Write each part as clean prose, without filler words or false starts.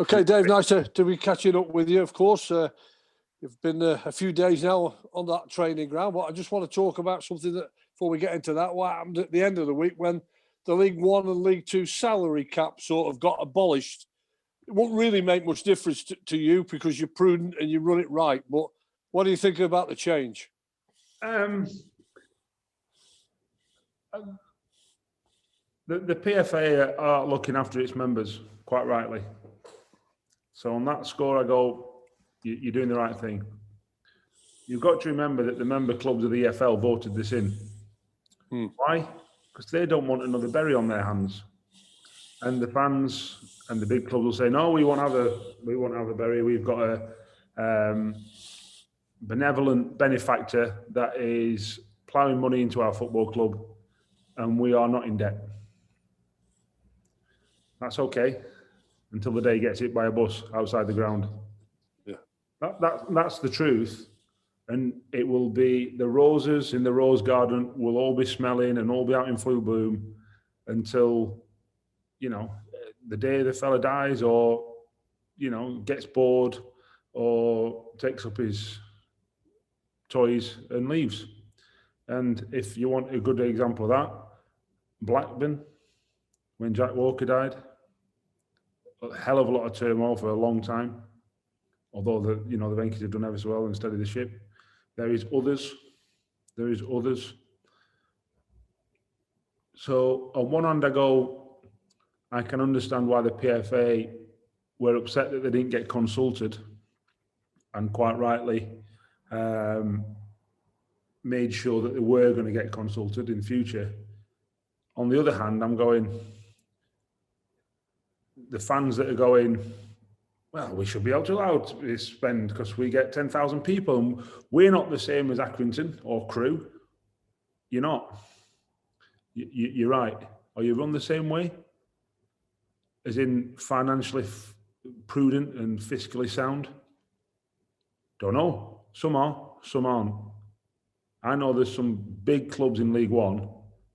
Okay, Dave, nice to be catching up with you, of course. You've been a few days now on that training ground, but I just want to talk about something that, before we get into that, what happened at the end of the week when the League One and League Two salary cap sort of got abolished. It won't really make much difference to you because you're prudent and you run it right, but what do you think about the change? The PFA are looking after its members, quite rightly. So on that score, I go, you're doing the right thing. You've got to remember that the member clubs of the EFL voted this in. Why? Because they don't want another Bury on their hands. And the fans and the big clubs will say, no, we won't have a Bury. We've got a benevolent benefactor that is ploughing money into our football club, and we are not in debt. That's okay until the day he gets hit by a bus outside the ground. Yeah, that's the truth. And it will be the roses in the rose garden will all be smelling and all be out in full bloom until, the day the fella dies or, gets bored or takes up his toys and leaves. And if you want a good example of that, Blackburn, when Jack Walker died, a hell of a lot of turmoil for a long time. Although the Venkies have done ever so well and steadied the ship. There is others. So on one hand, I can understand why the PFA were upset that they didn't get consulted, and quite rightly made sure that they were going to get consulted in future. On the other hand, I'm going, the fans that are going, well, we should be able to allow to spend because we get 10,000 people and we're not the same as Accrington or Crewe. You're not. You're right. Or you run the same way, as in financially prudent and fiscally sound. Don't know. Some are, some aren't. I know there's some big clubs in League One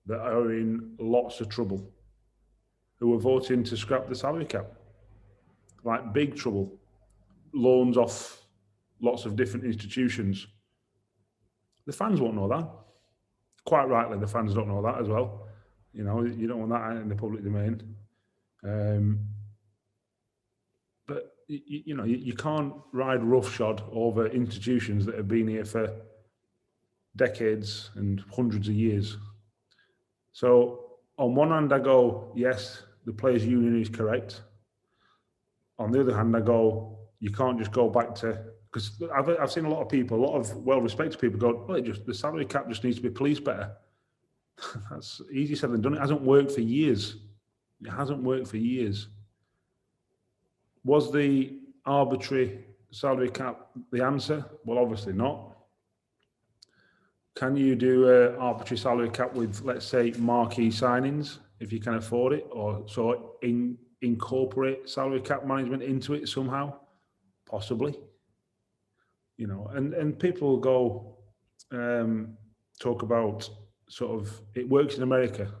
that are in lots of trouble who are voting to scrap the salary cap. Like big trouble. Loans off lots of different institutions. The fans won't know that. Quite rightly, the fans don't know that as well. You don't want that out in the public domain. But you can't ride roughshod over institutions that have been here for decades and hundreds of years. So on one hand, I go, yes, the players' union is correct. On the other hand, I go, you can't just go back to, because I've seen a lot of people, a lot of well-respected people go, well, the salary cap just needs to be policed better. That's easy said than done. It hasn't worked for years. It hasn't worked for years. Was the arbitrary salary cap the answer? Well, obviously not. Can you do an arbitrary salary cap with, let's say, marquee signings, if you can afford it, or so incorporate salary cap management into it somehow? Possibly. And people go talk about sort of, it works in America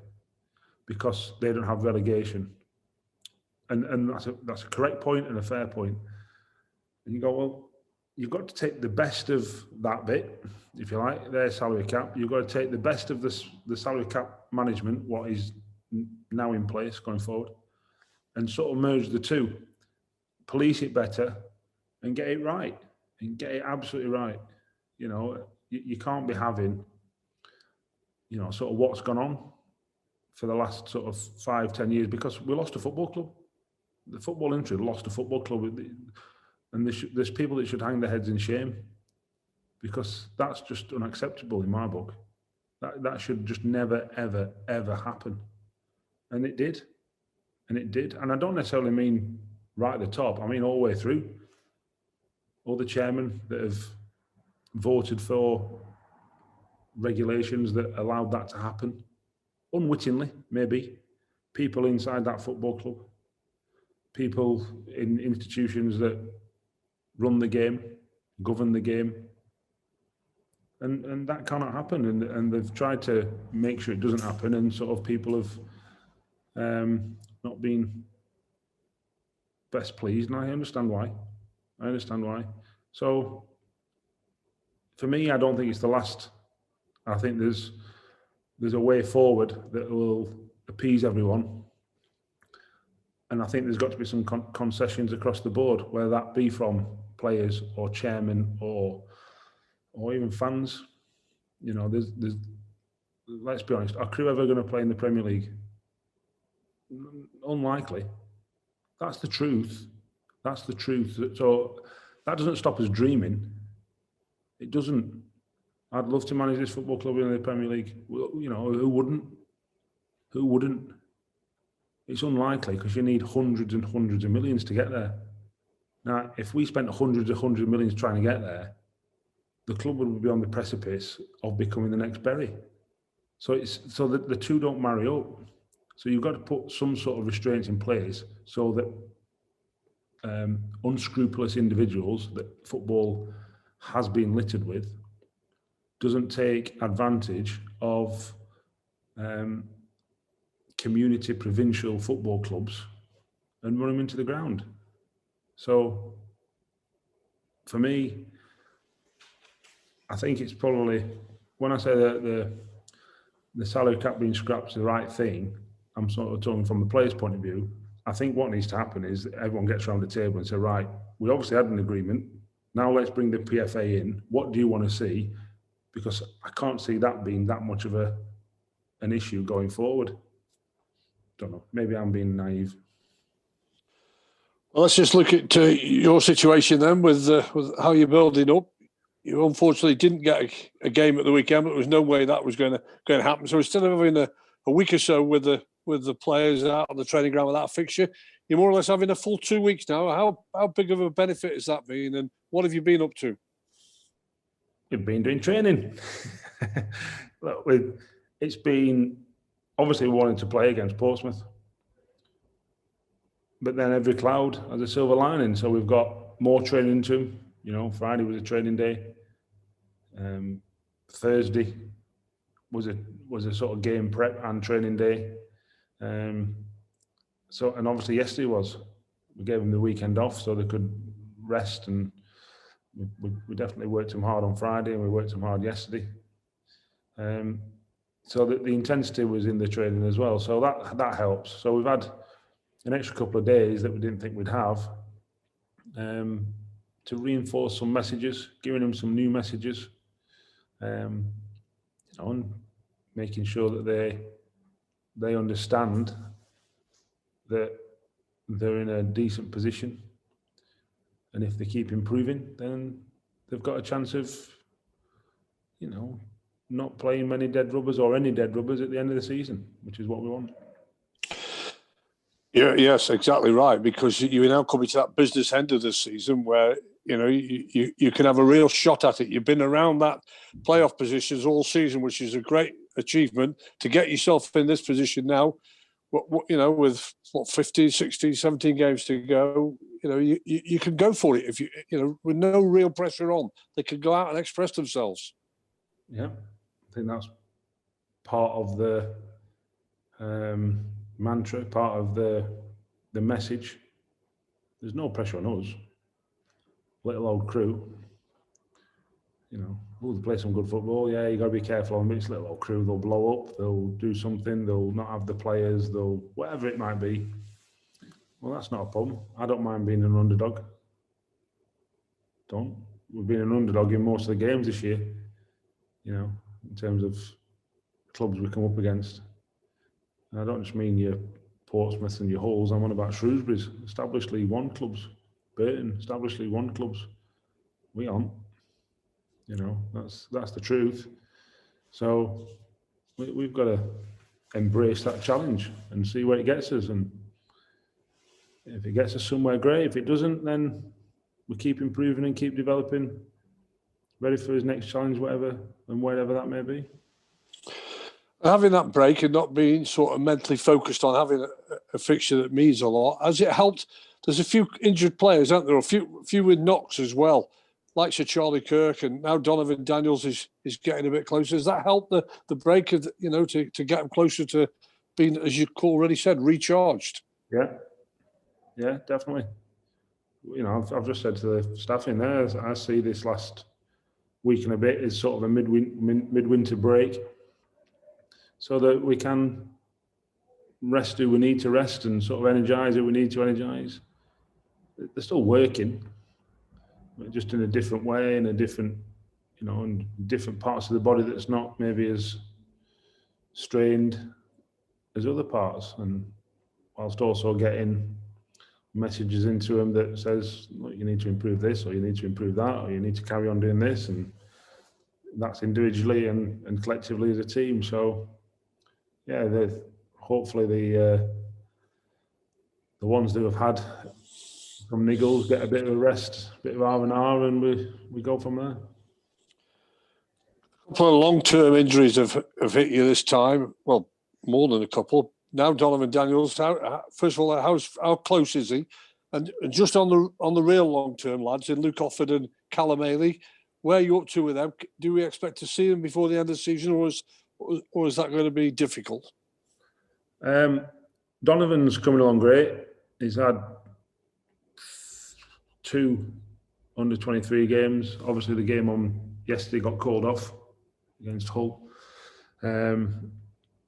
because they don't have relegation. And that's a correct point and a fair point. And you go, well, you've got to take the best of that bit, if you like, their salary cap. You've got to take the best of the salary cap management, what is now in place going forward, and sort of merge the two, police it better and get it right, and get it absolutely right. You can't be having, sort of what's gone on for the last sort of 5-10 years, because we lost a football club. The football industry lost a football club, and there's people that should hang their heads in shame, because that's just unacceptable in my book. That should just never, ever, ever happen. And it did. And I don't necessarily mean right at the top. I mean all the way through. All the chairmen that have voted for regulations that allowed that to happen, unwittingly, maybe. People inside that football club. People in institutions that run the game, govern the game. And that cannot happen. And they've tried to make sure it doesn't happen. And sort of people have not been best pleased, and I understand why. So for me, I don't think it's the last. I think there's a way forward that will appease everyone. And I think there's got to be some concessions across the board, whether that be from players or chairmen or even fans. You know, there's let's be honest, are Crewe ever going to play in the Premier League? Unlikely. That's the truth. So that doesn't stop us dreaming. It doesn't. I'd love to manage this football club in the Premier League. You know, who wouldn't? It's unlikely because you need hundreds and hundreds of millions to get there. Now, if we spent hundreds of millions trying to get there, the club would be on the precipice of becoming the next Bury. So that the two don't marry up. So you've got to put some sort of restraints in place so that unscrupulous individuals that football has been littered with doesn't take advantage of community provincial football clubs and run them into the ground. So for me, I think it's probably, when I say that the salary cap being scrapped is the right thing, I'm sort of talking from the player's point of view. I think what needs to happen is that everyone gets around the table and say, right, we obviously had an agreement. Now let's bring the PFA in. What do you want to see? Because I can't see that being that much of an issue going forward. Don't know. Maybe I'm being naive. Well, let's just look at your situation then with how you're building up. You unfortunately didn't get a game at the weekend, but there was no way that was going to happen. So instead of having a week or so with the players out on the training ground without a fixture, you're more or less having a full 2 weeks now. How big of a benefit has that been, and what have you been up to? We've been doing training. Look, it's been, obviously we wanted to play against Portsmouth, but then every cloud has a silver lining. So we've got more training to them. You know, Friday was a training day. Thursday was a sort of game prep and training day. So, and obviously yesterday we gave them the weekend off so they could rest, and we definitely worked them hard on Friday and we worked them hard yesterday. So the intensity was in the training as well. So that helps. So we've had an extra couple of days that we didn't think we'd have to reinforce some messages, giving them some new messages, and making sure that they understand that they're in a decent position, and if they keep improving, then they've got a chance of, not playing many dead rubbers or any dead rubbers at the end of the season, which is what we want. Yeah, yes, exactly right. Because you're now coming to that business end of the season where you can have a real shot at it. You've been around that playoff positions all season, which is a great achievement. To get yourself in this position now, with 15, 16, 17 games to go, you can go for it if with no real pressure on. They can go out and express themselves. Yeah, I think that's part of the mantra, part of the message. There's no pressure on us, little old Crewe. We'll play some good football. Yeah, you got to be careful on this little old Crewe. They'll blow up. They'll do something. They'll not have the players. They'll whatever it might be. Well, that's not a problem. I don't mind being an underdog. We've been an underdog in most of the games this year. In terms of clubs we come up against. And I don't just mean your Portsmouth and your Hulls. I'm on about Shrewsbury's, established League One clubs, Burton, established League One clubs. We aren't. That's the truth. So we've got to embrace that challenge and see where it gets us. And if it gets us somewhere, great. If it doesn't, then we keep improving and keep developing, ready for his next challenge, whatever that may be. Having that break and not being sort of mentally focused on having a fixture that means a lot, has it helped? There's a few injured players, aren't there? A few with knocks as well, like Sir Charlie Kirk, and now Donovan Daniels is getting a bit closer. Does that help the break, to get him closer to being, as you already said, recharged? Yeah, definitely. I've just said to the staff in there, I see this last week and a bit as sort of a midwinter break, so that we can rest who we need to rest and sort of energise who we need to energise. They're still working, but just in a different way, in a different, in different parts of the body that's not maybe as strained as other parts, and whilst also getting messages into them that says, look, you need to improve this, or you need to improve that, or you need to carry on doing this, and that's individually and collectively as a team. So yeah, hopefully the ones that have had some niggles get a bit of a rest, a bit of R&R, and we go from there. A couple of long-term injuries have hit you this time. Well, more than a couple. Now Donovan Daniels, first of all, how close is he? And just on the real long-term lads, in Luke Offord and Callum Ailey, where are you up to with them? Do we expect to see them before the end of the season, or is that going to be difficult? Donovan's coming along great. He's had 2 under-23 games. Obviously, the game on yesterday got called off against Hull.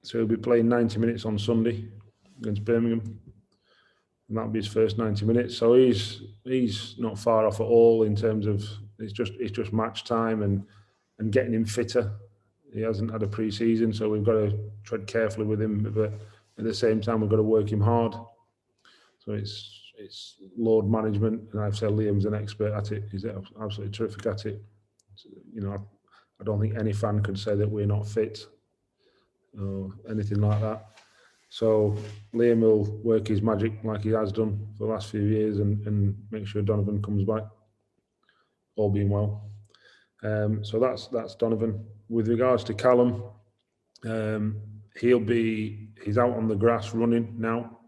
So he'll be playing 90 minutes on Sunday against Birmingham, and that'll be his first 90 minutes. So he's not far off at all in terms of it's just match time and getting him fitter. He hasn't had a pre-season, so we've got to tread carefully with him, but at the same time we've got to work him hard. So it's load management, and I've said Liam's an expert at it. He's absolutely terrific at it. I don't think any fan could say that we're not fit or anything like that. So Liam will work his magic like he has done for the last few years and make sure Donovan comes back, all being well. So that's Donovan. With regards to Callum, he's out on the grass running now,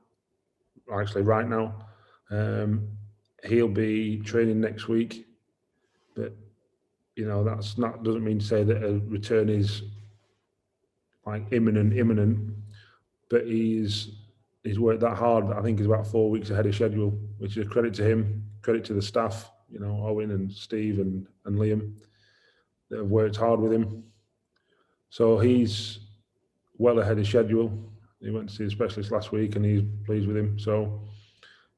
actually right now. He'll be training next week, but doesn't mean to say that a return is like imminent, but he's worked that hard. I think he's about 4 weeks ahead of schedule, which is a credit to him, credit to the staff, Owen and Steve and Liam that have worked hard with him. So he's well ahead of schedule. He went to see a specialist last week and he's pleased with him. So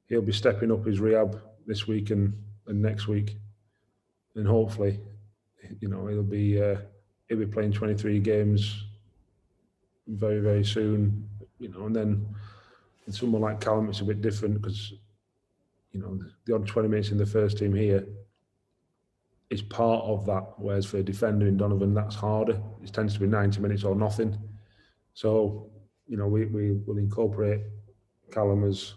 he'll be stepping up his rehab this week and next week, and hopefully, he'll be playing 23 games very, very soon, and then with someone like Callum, it's a bit different because, the odd 20 minutes in the first team here is part of that, whereas for a defender in Donovan, that's harder. It tends to be 90 minutes or nothing. So, we will incorporate Callum as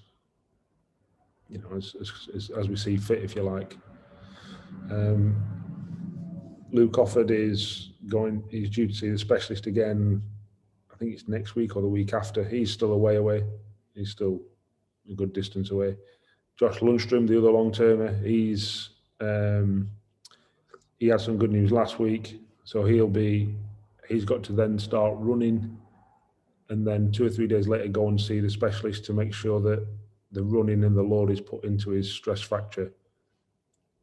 we see fit, if you like. Luke Offord he's due to see the specialist again. I think it's next week or the week after. He's still away. He's still a good distance away. Josh Lundstrom, the other long-termer, he had some good news last week. So he's got to then start running, and then 2 or 3 days later go and see the specialist to make sure that the running and the load is put into his stress fracture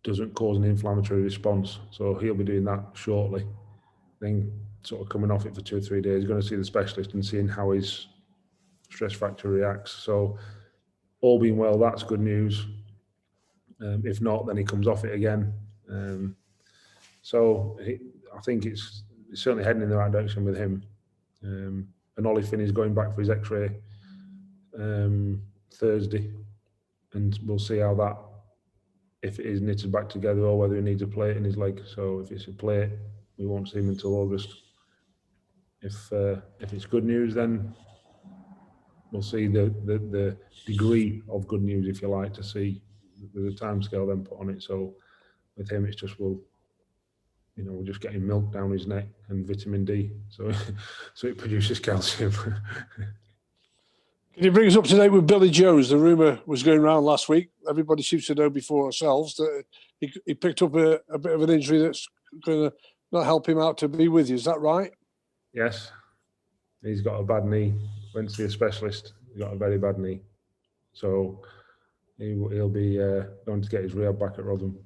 doesn't cause an inflammatory response. So he'll be doing that shortly. Then sort of coming off it for 2 or 3 days, going to see the specialist and seeing how his stress fracture reacts. So all being well, that's good news. If not, then he comes off it again. So I think it's certainly heading in the right direction with him. And Ollie Finney's going back for his X-ray Thursday, and we'll see how that, if it is knitted back together or whether he needs a plate in his leg. So if it's a plate, we won't see him until August. If it's good news, then we'll see the degree of good news, if you like, to see the timescale then put on it. So with him, it's just we're just getting milk down his neck and vitamin D, so it produces calcium. Can you bring us up to date with Billy Jones? The rumour was going around last week. Everybody seems to know before ourselves that he picked up a bit of an injury that's going to not help him out to be with you. Is that right? Yes. He's got a bad knee. Went to see a specialist. He's got a very bad knee. So he'll be going to get his rehab back at Rotherham.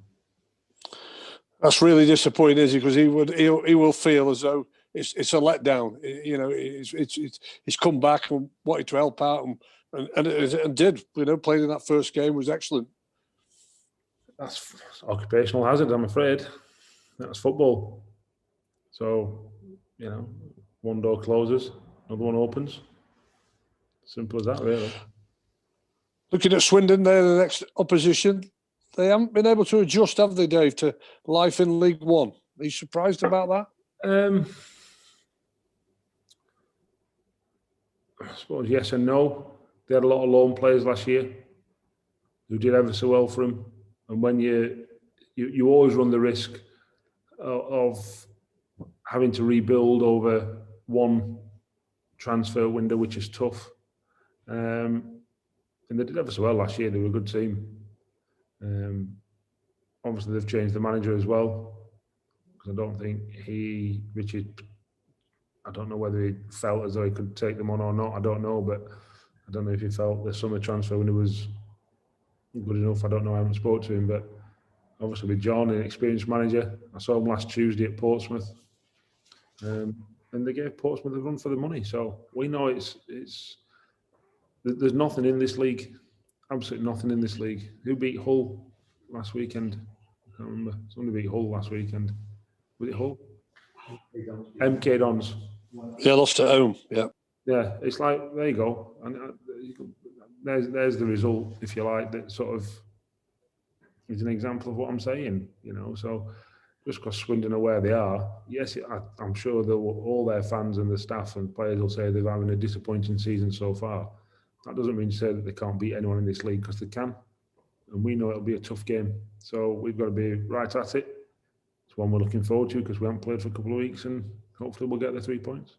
That's really disappointing, is it? Because he will feel as though it's a letdown. You know, he's come back and wanted to help out and did. You know, playing in that first game was excellent. That's occupational hazard, I'm afraid. That's football. So, you know, one door closes, another one opens. Simple as that, really. Looking at Swindon, they're the next opposition. They haven't been able to adjust, have they, Dave, to life in League One? Are you surprised about that? I suppose yes and no. They had a lot of loan players last year who did ever so well for them. And when you always run the risk of having to rebuild over one transfer window, which is tough. And they did ever so well last year. They were a good team. Obviously, they've changed the manager as well, because I don't think Richard, I don't know whether he felt as though he could take them on or not. I don't know, but I don't know if he felt the summer transfer window was good enough. I don't know. I haven't spoke to him, but obviously with John, an experienced manager, I saw him last Tuesday at Portsmouth, and they gave Portsmouth a run for the money. So we know there's nothing in this league, absolutely nothing in this league. Who beat Hull last weekend? I can't remember. Somebody beat Hull last weekend. Was it Hull? MK Dons. Yeah, lost at home. Yeah. Yeah, it's like, there you go, and there's the result, if you like, that sort of is an example of what I'm saying, you know. So just because Swindon are where they are, yes, I'm sure all their fans and the staff and players will say they're having a disappointing season so far. That doesn't mean to say that they can't beat anyone in this league, because they can, and we know it'll be a tough game. So we've got to be right at it. It's one we're looking forward to, because we haven't played for a couple of weeks, and hopefully we'll get the 3 points.